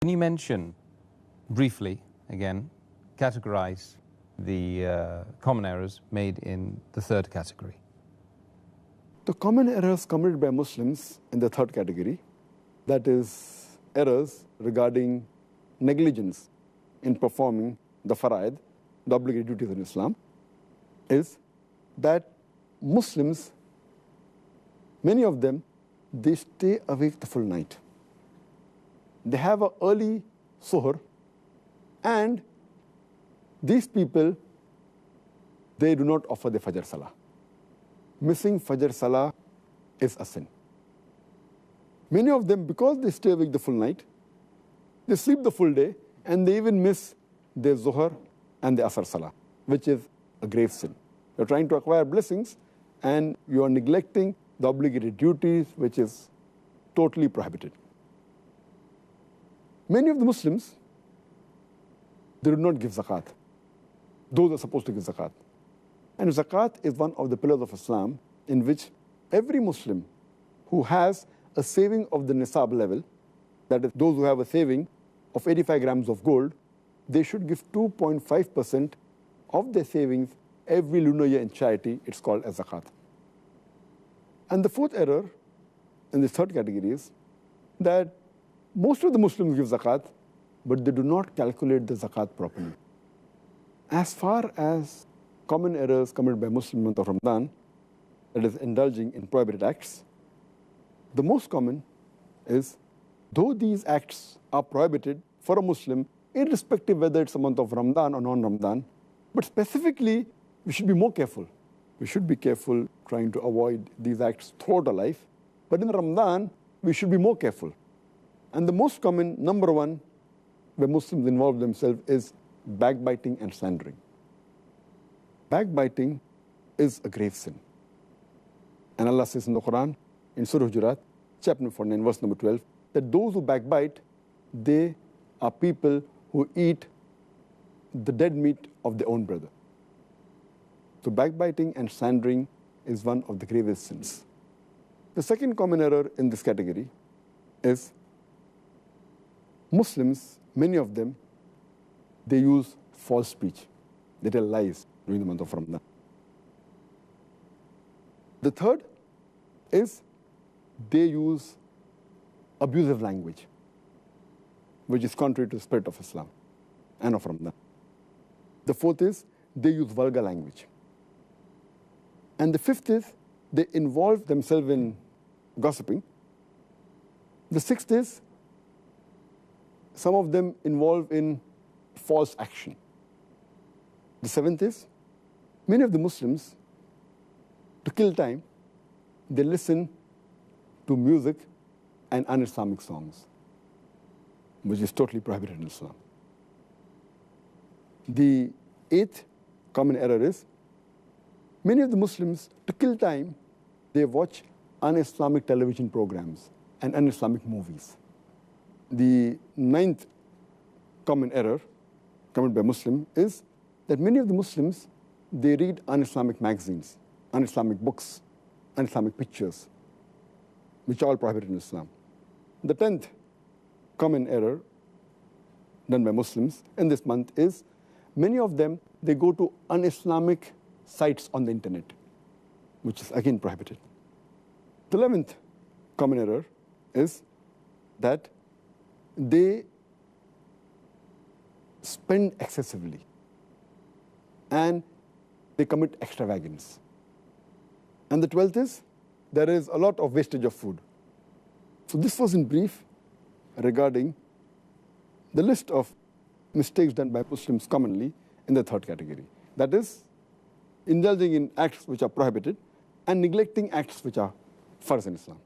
Can you mention briefly, again, categorize the common errors made in the third category? The common errors committed by Muslims in the third category, that is errors regarding negligence in performing the faraid, the obligatory duties in Islam, is that Muslims, many of them, they stay awake the full night. They have an early suhr, and these people, they do not offer the Fajr Salah. Missing Fajr Salah is a sin. Many of them, because they stay awake the full night, they sleep the full day, and they even miss their Zuhr and the Asr Salah, which is a grave sin. You're trying to acquire blessings, and you are neglecting the obligatory duties, which is totally prohibited. Many of the Muslims, they do not give zakat. Those are supposed to give zakat. And zakat is one of the pillars of Islam in which every Muslim who has a saving of the nisab level, that is, those who have a saving of 85 grams of gold, they should give 2.5% of their savings every lunar year in charity. It's called as zakat. And the fourth error in this third category is that most of the Muslims give zakat, but they do not calculate the zakat properly. As far as common errors committed by Muslims in the month of Ramadan, that is indulging in prohibited acts, the most common is, though these acts are prohibited for a Muslim, irrespective whether it's a month of Ramadan or non-Ramadan, but specifically, we should be more careful. We should be careful trying to avoid these acts throughout our life. But in Ramadan, we should be more careful. And the most common, number one, where Muslims involve themselves is backbiting and slandering. Backbiting is a grave sin. And Allah says in the Quran, in Surah Hujurat, chapter number 49, verse number 12, that those who backbite, they are people who eat the dead meat of their own brother. So backbiting and slandering is one of the gravest sins. The second common error in this category is Muslims, many of them, they use false speech. They tell lies during the month of Ramadan. The third is they use abusive language, which is contrary to the spirit of Islam and of Ramadan. The fourth is they use vulgar language. And the fifth is they involve themselves in gossiping. The sixth is some of them involve in false action. The seventh is many of the Muslims, to kill time, they listen to music and un-Islamic songs, which is totally prohibited in Islam. The eighth common error is many of the Muslims, to kill time, they watch un-Islamic television programs and un-Islamic movies. The ninth common error committed by Muslims is that many of the Muslims, they read un-Islamic magazines, un-Islamic books, un-Islamic pictures, which are all prohibited in Islam. The 10th common error done by Muslims in this month is many of them, they go to un-Islamic sites on the internet, which is again prohibited. The 11th common error is that they spend excessively and they commit extravagance. And the 12th is there is a lot of wastage of food. So this was in brief regarding the list of mistakes done by Muslims commonly in the third category. That is, indulging in acts which are prohibited and neglecting acts which are farz in Islam.